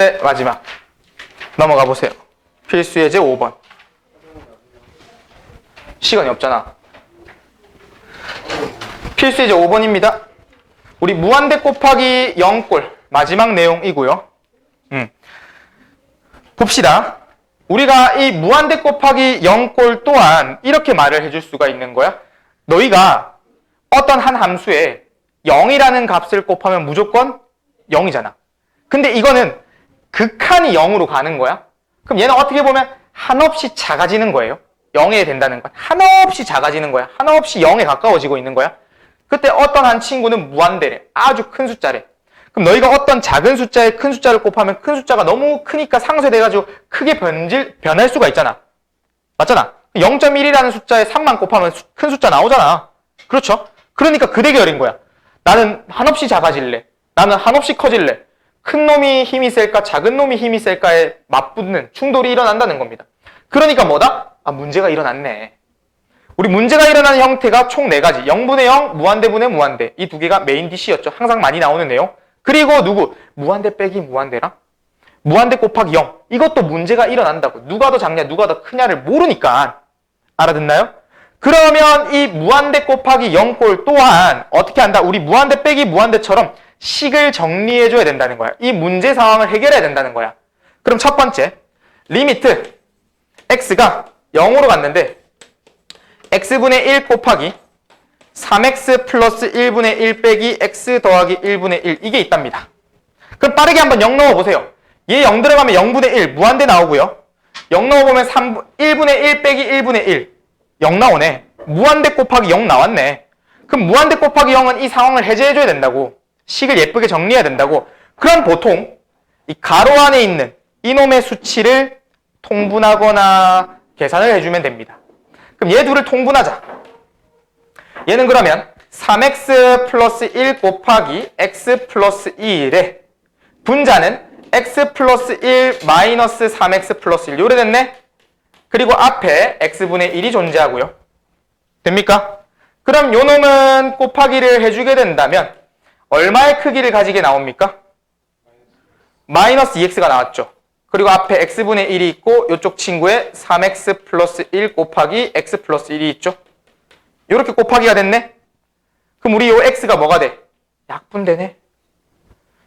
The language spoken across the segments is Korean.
네, 마지막 넘어가 보세요. 필수 예제 5번. 시간이 없잖아. 필수 예제 5번입니다. 우리 무한대 곱하기 0꼴 마지막 내용이고요. 봅시다. 우리가 이 무한대 곱하기 0꼴 또한 이렇게 말을 해줄 수가 있는 거야. 너희가 어떤 한 함수에 0이라는 값을 곱하면 무조건 0이잖아. 근데 이거는 극한이 0으로 가는 거야. 그럼 얘는 어떻게 보면 한없이 작아지는 거예요. 0에 된다는 건 한없이 작아지는 거야. 한없이 0에 가까워지고 있는 거야. 그때 어떤 한 친구는 무한대래. 아주 큰 숫자래. 그럼 너희가 어떤 작은 숫자에 큰 숫자를 곱하면 큰 숫자가 너무 크니까 상쇄돼가지고 크게 변할 수가 있잖아. 맞잖아. 0.1이라는 숫자에 3만 곱하면 큰 숫자 나오잖아. 그렇죠? 그러니까 그 대결인 거야. 나는 한없이 작아질래. 나는 한없이 커질래. 큰 놈이 힘이 셀까 작은 놈이 힘이 셀까에 맞붙는 충돌이 일어난다는 겁니다. 그러니까 뭐다? 아, 문제가 일어났네. 우리 문제가 일어나는 형태가 총 4가지. 0분의 0, 무한대분의 무한대. 이 두 개가 메인 DC였죠. 항상 많이 나오는 내용. 그리고 누구? 무한대 빼기 무한대랑 무한대 곱하기 0. 이것도 문제가 일어난다고. 누가 더 작냐, 누가 더 크냐를 모르니까. 알아듣나요? 그러면 이 무한대 곱하기 0꼴 또한 어떻게 한다? 우리 무한대 빼기 무한대처럼 식을 정리해줘야 된다는 거야. 이 문제 상황을 해결해야 된다는 거야. 그럼 첫 번째, 리미트 x가 0으로 갔는데 x분의 1 곱하기 3x 플러스 1분의 1 빼기 x 더하기 1분의 1 이게 있답니다. 그럼 빠르게 한번 0 넣어보세요. 얘 0 들어가면 0분의 1 무한대 나오고요. 0 넣어보면 1분의 1 빼기 1분의 1 0 나오네. 무한대 곱하기 0 나왔네. 그럼 무한대 곱하기 0은 이 상황을 해제해줘야 된다고. 식을 예쁘게 정리해야 된다고. 그럼 보통 이 가로 안에 있는 이놈의 수치를 통분하거나 계산을 해주면 됩니다. 그럼 얘 둘을 통분하자. 얘는 그러면 3x 플러스 1 곱하기 x 플러스 2래. 분자는 x 플러스 1 마이너스 3x 플러스 1 요래 됐네. 그리고 앞에 x분의 1이 존재하고요. 됩니까? 그럼 요 놈은 곱하기를 해주게 된다면 얼마의 크기를 가지게 나옵니까? 마이너스 2x가 나왔죠. 그리고 앞에 x분의 1이 있고 이쪽 친구에 3x 플러스 1 곱하기 x 플러스 1이 있죠. 이렇게 곱하기가 됐네. 그럼 우리 요 x가 뭐가 돼? 약분되네.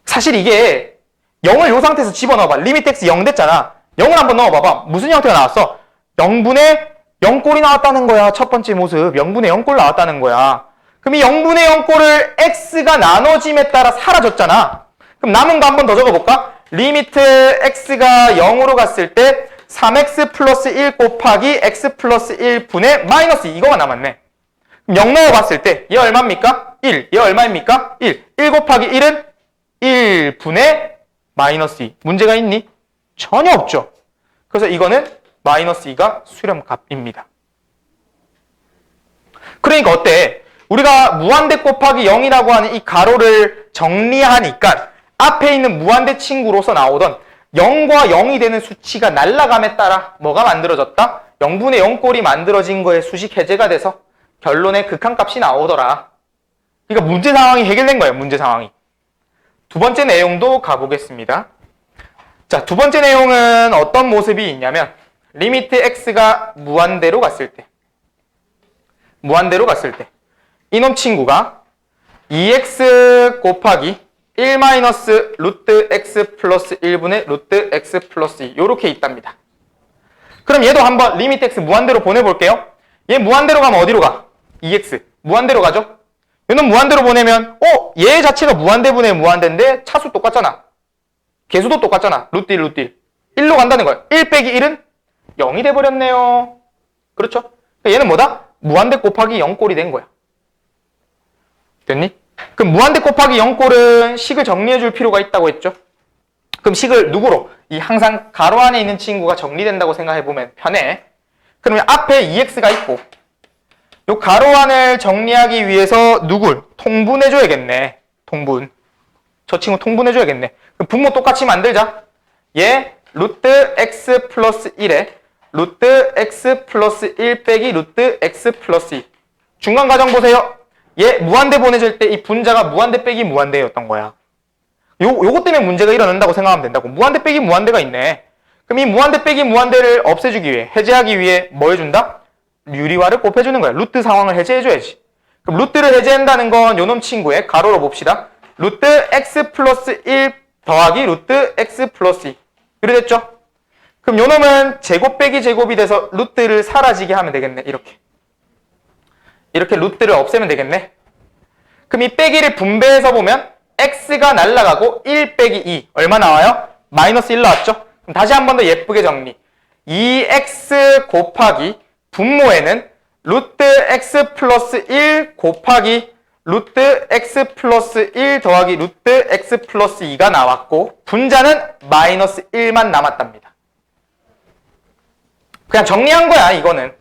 사실 이게 0을 요 상태에서 집어넣어봐. 리미트 x 0 됐잖아. 0을 한번 넣어봐봐. 무슨 형태가 나왔어? 0분의 0꼴이 나왔다는 거야. 첫 번째 모습 0분의 0꼴 나왔다는 거야. 그럼 이 0분의 0꼴을 x가 나눠짐에 따라 사라졌잖아. 그럼 남은 거 한번 더 적어볼까? 리미트 x가 0으로 갔을 때 3x 플러스 1 곱하기 x 플러스 1분의 마이너스 2 이거가 남았네. 그럼 0 넣어봤을 때 얘 얼마입니까? 1. 얘 얼마입니까? 1. 1 곱하기 1은 1분의 마이너스 2. 문제가 있니? 전혀 없죠. 그래서 이거는 마이너스 2가 수렴값입니다. 그러니까 어때? 우리가 무한대 곱하기 0이라고 하는 이 가로를 정리하니까 앞에 있는 무한대 친구로서 나오던 0과 0이 되는 수치가 날아감에 따라 뭐가 만들어졌다? 0분의 0꼴이 만들어진 거에 수식 해제가 돼서 결론에 극한값이 나오더라. 그러니까 문제 상황이 해결된 거예요. 문제 상황이. 두 번째 내용도 가보겠습니다. 자, 두 번째 내용은 어떤 모습이 있냐면 리미트 x가 무한대로 갔을 때 이놈 친구가 2x 곱하기 1 마이너스 루트 x 플러스 1분의 루트 x 플러스 2 요렇게 있답니다. 그럼 얘도 한번 리미트 x 무한대로 보내볼게요. 얘 무한대로 가면 어디로 가? 2x 무한대로 가죠? 얘는 무한대로 보내면 얘 자체가 무한대분의 무한대인데 차수 똑같잖아. 개수도 똑같잖아. 루트 1 루트 1 1로 간다는 거야. 1 빼기 1은 0이 돼버렸네요. 그렇죠? 얘는 뭐다? 무한대 곱하기 0꼴이 된 거야. 됐니? 그럼 무한대 곱하기 0꼴은 식을 정리해 줄 필요가 있다고 했죠? 그럼 식을 누구로? 이 항상 가로 안에 있는 친구가 정리된다고 생각해 보면 편해. 그러면 앞에 2x가 있고 요 가로 안을 정리하기 위해서 누굴? 통분해 줘야겠네. 통분. 저 친구 통분해 줘야겠네. 그럼 분모 똑같이 만들자. 얘 루트 x 플러스 1에 루트 x 플러스 1 빼기 루트 x 플러스 2. 중간 과정 보세요. 얘 무한대 보내줄 때 이 분자가 무한대 빼기 무한대였던 거야. 요거 때문에 문제가 일어난다고 생각하면 된다고. 무한대 빼기 무한대가 있네. 그럼 이 무한대 빼기 무한대를 없애주기 위해, 해제하기 위해 뭐 해준다? 유리화를 곱해주는 거야. 루트 상황을 해제해줘야지. 그럼 루트를 해제한다는 건 요놈 친구의 가로로 봅시다. 루트 x 플러스 1 더하기 루트 x 플러스 2. 이래 됐죠? 그럼 요놈은 제곱 빼기 제곱이 돼서 루트를 사라지게 하면 되겠네. 이렇게 루트를 없애면 되겠네. 그럼 이 빼기를 분배해서 보면 x가 날라가고 1 빼기 2 얼마 나와요? 마이너스 1 나왔죠? 그럼 다시 한 번 더 예쁘게 정리. 2x 곱하기 분모에는 루트 x 플러스 1 곱하기 루트 x 플러스 1 더하기 루트 x 플러스 2가 나왔고 분자는 마이너스 1만 남았답니다. 그냥 정리한 거야 이거는.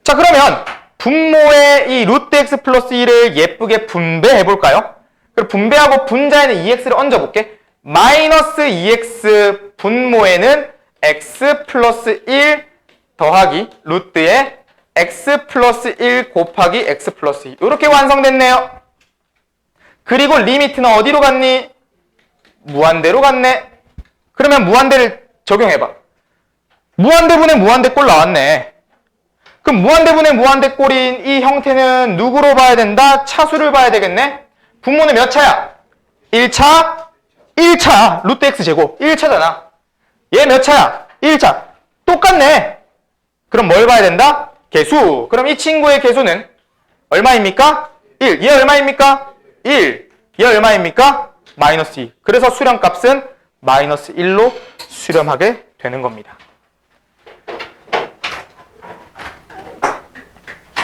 자 그러면 분모의 이 루트 x 플러스 1을 예쁘게 분배해 볼까요? 그럼 분배하고 분자에는 2x를 얹어볼게. 마이너스 2x 분모에는 x 플러스 1 더하기 루트에 x 플러스 1 곱하기 x 플러스 2 이렇게 완성됐네요. 그리고 리미트는 어디로 갔니? 무한대로 갔네. 그러면 무한대를 적용해봐. 무한대분의 무한대꼴 나왔네. 그럼 무한대분의 무한대꼴인 이 형태는 누구로 봐야 된다? 차수를 봐야 되겠네. 분모는 몇 차야? 1차? 1차 루트 x 제곱 1차잖아. 얘 몇 차야? 1차. 똑같네. 그럼 뭘 봐야 된다? 개수. 그럼 이 친구의 개수는 얼마입니까? 1. 얘 얼마입니까? 1. 얘 얼마입니까? 마이너스 2. 그래서 수렴값은 마이너스 1로 수렴하게 되는 겁니다.